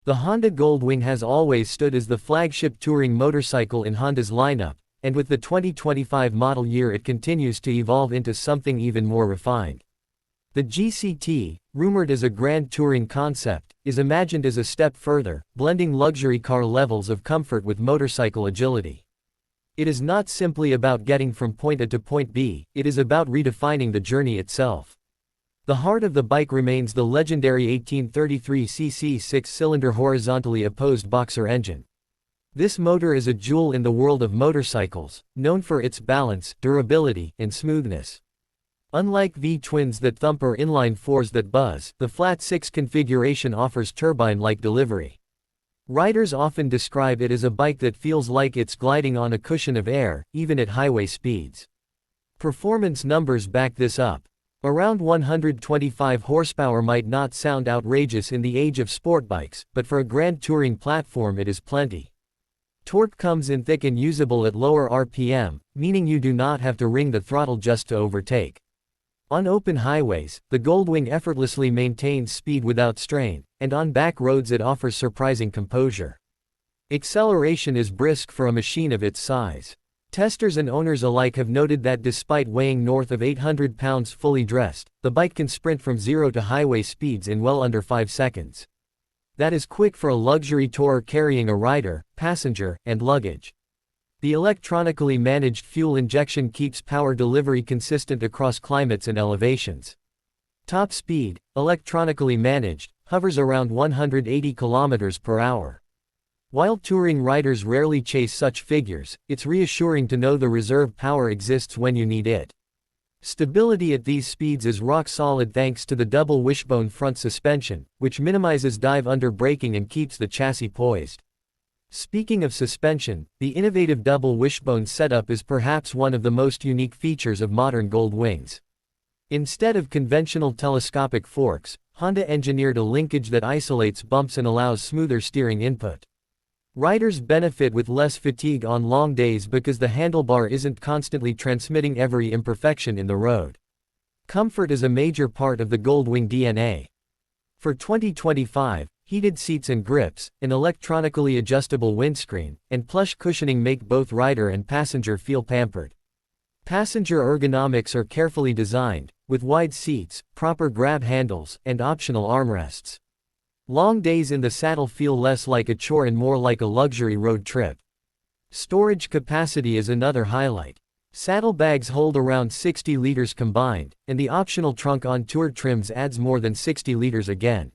The Honda Gold Wing has always stood as the flagship touring motorcycle in Honda's lineup, and with the 2025 model year it continues to evolve into something even more refined. The GCT, rumored as a grand touring concept, is imagined as a step further, blending luxury car levels of comfort with motorcycle agility. It is not simply about getting from point A to point B, it is about redefining the journey itself. The heart of the bike remains the legendary 1833cc 6-cylinder horizontally opposed boxer engine. This motor is a jewel in the world of motorcycles, known for its balance, durability, and smoothness. Unlike V-twins that thump or inline fours that buzz, the flat 6 configuration offers turbine-like delivery. Riders often describe it as a bike that feels like it's gliding on a cushion of air, even at highway speeds. Performance numbers back this up. Around 125 horsepower might not sound outrageous in the age of sport bikes, but for a grand touring platform it is plenty. Torque comes in thick and usable at lower RPM, meaning you do not have to wring the throttle just to overtake. On open highways, the Goldwing effortlessly maintains speed without strain, and on back roads it offers surprising composure. Acceleration is brisk for a machine of its size. Testers and owners alike have noted that despite weighing north of 800 pounds fully dressed, the bike can sprint from 0 to highway speeds in well under 5 seconds. That is quick for a luxury tourer carrying a rider, passenger, and luggage. The electronically managed fuel injection keeps power delivery consistent across climates and elevations. Top speed, electronically managed, hovers around 180 km per hour. While touring riders rarely chase such figures, it's reassuring to know the reserve power exists when you need it. Stability at these speeds is rock solid thanks to the double wishbone front suspension, which minimizes dive-under braking and keeps the chassis poised. Speaking of suspension, the innovative double wishbone setup is perhaps one of the most unique features of modern Gold Wings. Instead of conventional telescopic forks, Honda engineered a linkage that isolates bumps and allows smoother steering input. Riders benefit with less fatigue on long days because the handlebar isn't constantly transmitting every imperfection in the road. Comfort is a major part of the Gold Wing DNA. For 2025, heated seats and grips, an electronically adjustable windscreen, and plush cushioning make both rider and passenger feel pampered. Passenger ergonomics are carefully designed, with wide seats, proper grab handles, and optional armrests. Long days in the saddle feel less like a chore and more like a luxury road trip. Storage capacity is another highlight. Saddlebags hold around 60 liters combined, and the optional trunk on tour trims adds more than 60 liters again.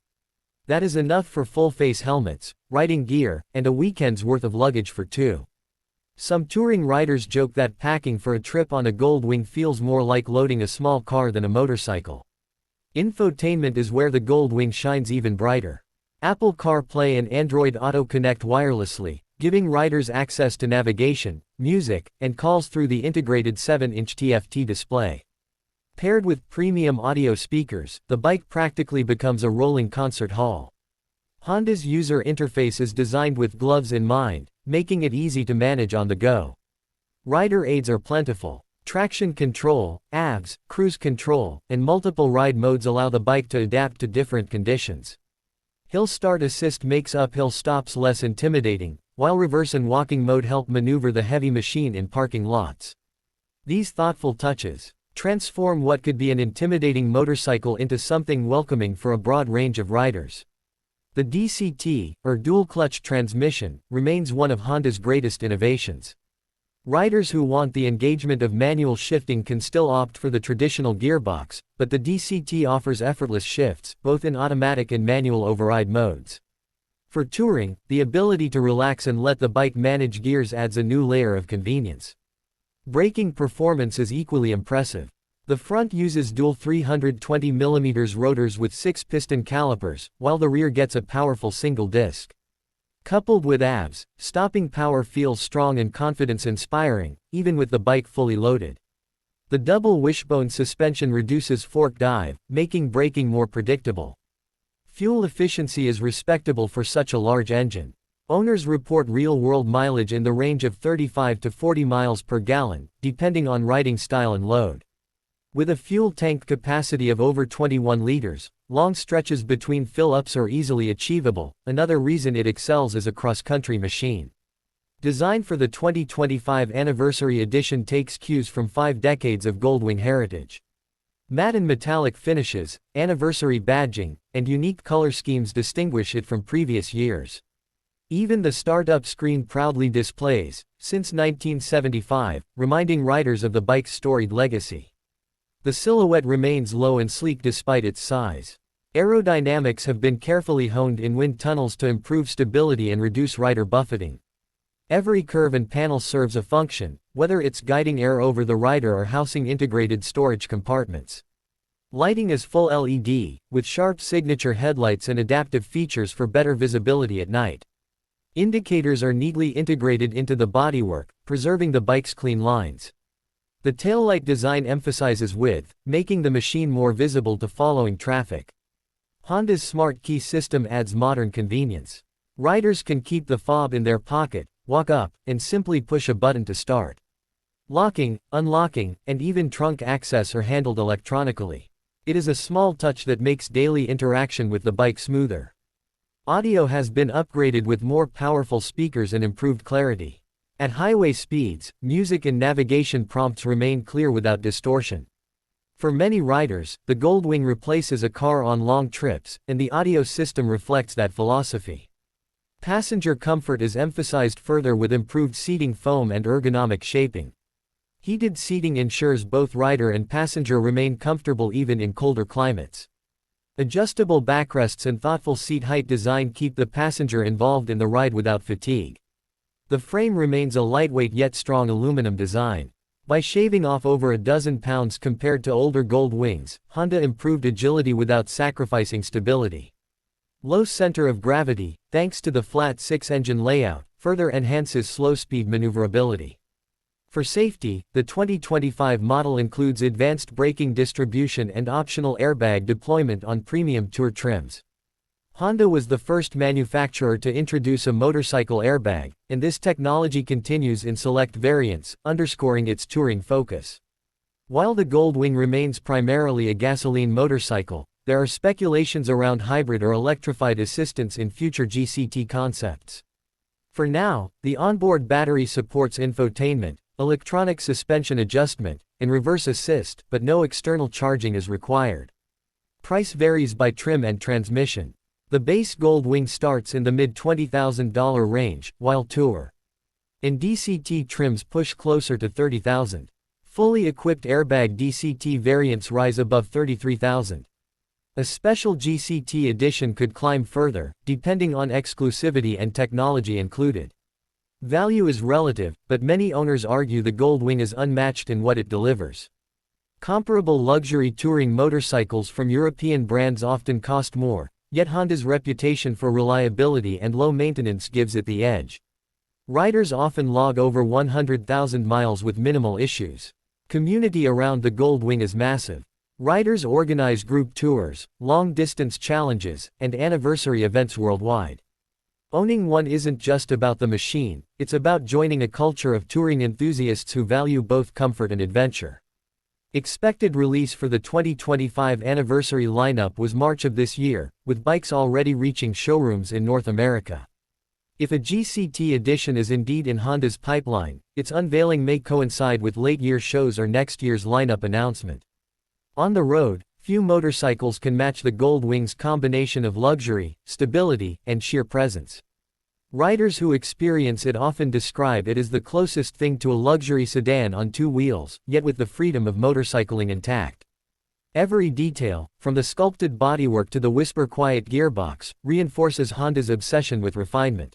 That is enough for full-face helmets, riding gear, and a weekend's worth of luggage for two. Some touring riders joke that packing for a trip on a Gold Wing feels more like loading a small car than a motorcycle. Infotainment is where the Gold Wing shines even brighter. Apple CarPlay and Android Auto connect wirelessly, giving riders access to navigation, music, and calls through the integrated 7-inch TFT display. Paired with premium audio speakers, the bike practically becomes a rolling concert hall. Honda's user interface is designed with gloves in mind, making it easy to manage on the go. Rider aids are plentiful. Traction control, ABS, cruise control, and multiple ride modes allow the bike to adapt to different conditions. Hill Start Assist makes uphill stops less intimidating, while reverse and walking mode help maneuver the heavy machine in parking lots. These thoughtful touches transform what could be an intimidating motorcycle into something welcoming for a broad range of riders. The DCT, or dual-clutch transmission, remains one of Honda's greatest innovations. Riders who want the engagement of manual shifting can still opt for the traditional gearbox, but the DCT offers effortless shifts, both in automatic and manual override modes. For touring, the ability to relax and let the bike manage gears adds a new layer of convenience. Braking performance is equally impressive. The front uses dual 320mm rotors with 6-piston calipers, while the rear gets a powerful single disc. Coupled with ABS, stopping power feels strong and confidence-inspiring, even with the bike fully loaded. The double wishbone suspension reduces fork dive, making braking more predictable. Fuel efficiency is respectable for such a large engine. Owners report real-world mileage in the range of 35 to 40 miles per gallon, depending on riding style and load. With a fuel tank capacity of over 21 liters, Long stretches between fill-ups are easily achievable, another reason it excels as a cross-country machine. Design for the 2025 anniversary edition takes cues from 5 decades of Goldwing heritage. Matte and metallic finishes, anniversary badging, and unique color schemes distinguish it from previous years. Even the start-up screen proudly displays, since 1975, reminding riders of the bike's storied legacy. The silhouette remains low and sleek despite its size. Aerodynamics have been carefully honed in wind tunnels to improve stability and reduce rider buffeting. Every curve and panel serves a function, whether it's guiding air over the rider or housing integrated storage compartments. Lighting is full LED, with sharp signature headlights and adaptive features for better visibility at night. Indicators are neatly integrated into the bodywork, preserving the bike's clean lines. The taillight design emphasizes width, making the machine more visible to following traffic. Honda's smart key system adds modern convenience. Riders can keep the fob in their pocket, walk up, and simply push a button to start. Locking, unlocking, and even trunk access are handled electronically. It is a small touch that makes daily interaction with the bike smoother. Audio has been upgraded with more powerful speakers and improved clarity. At highway speeds, music and navigation prompts remain clear without distortion. For many riders, the Gold Wing replaces a car on long trips, and the audio system reflects that philosophy. Passenger comfort is emphasized further with improved seating foam and ergonomic shaping. Heated seating ensures both rider and passenger remain comfortable even in colder climates. Adjustable backrests and thoughtful seat height design keep the passenger involved in the ride without fatigue. The frame remains a lightweight yet strong aluminum design. By shaving off over a dozen pounds compared to older Gold Wings, Honda improved agility without sacrificing stability. Low center of gravity, thanks to the flat 6-engine layout, further enhances slow-speed maneuverability. For safety, the 2025 model includes advanced braking distribution and optional airbag deployment on premium tour trims. Honda was the first manufacturer to introduce a motorcycle airbag, and this technology continues in select variants, underscoring its touring focus. While the Gold Wing remains primarily a gasoline motorcycle, there are speculations around hybrid or electrified assistance in future GCT concepts. For now, the onboard battery supports infotainment, electronic suspension adjustment, and reverse assist, but no external charging is required. Price varies by trim and transmission. The base Gold Wing starts in the mid-$20,000 range, while Tour and DCT trims push closer to $30,000. Fully equipped airbag DCT variants rise above $33,000. A special GCT edition could climb further, depending on exclusivity and technology included. Value is relative, but many owners argue the Gold Wing is unmatched in what it delivers. Comparable luxury touring motorcycles from European brands often cost more, yet Honda's reputation for reliability and low maintenance gives it the edge. Riders often log over 100,000 miles with minimal issues. Community around the Gold Wing is massive. Riders organize group tours, long-distance challenges, and anniversary events worldwide. Owning one isn't just about the machine, it's about joining a culture of touring enthusiasts who value both comfort and adventure. Expected release for the 2025 anniversary lineup was March of this year, with bikes already reaching showrooms in North America. If a GCT edition is indeed in Honda's pipeline, its unveiling may coincide with late-year shows or next year's lineup announcement. On the road, few motorcycles can match the Gold Wing's combination of luxury, stability, and sheer presence. Riders who experience it often describe it as the closest thing to a luxury sedan on two wheels, yet with the freedom of motorcycling intact. Every detail, from the sculpted bodywork to the whisper-quiet gearbox, reinforces Honda's obsession with refinement.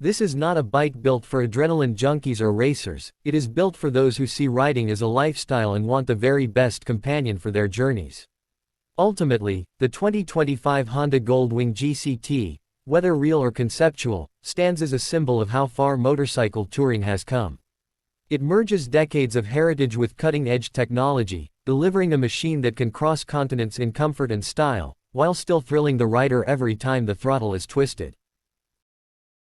This is not a bike built for adrenaline junkies or racers, it is built for those who see riding as a lifestyle and want the very best companion for their journeys. Ultimately, the 2025 Honda Gold Wing GCT, whether real or conceptual, stands as a symbol of how far motorcycle touring has come. It merges decades of heritage with cutting-edge technology, delivering a machine that can cross continents in comfort and style, while still thrilling the rider every time the throttle is twisted.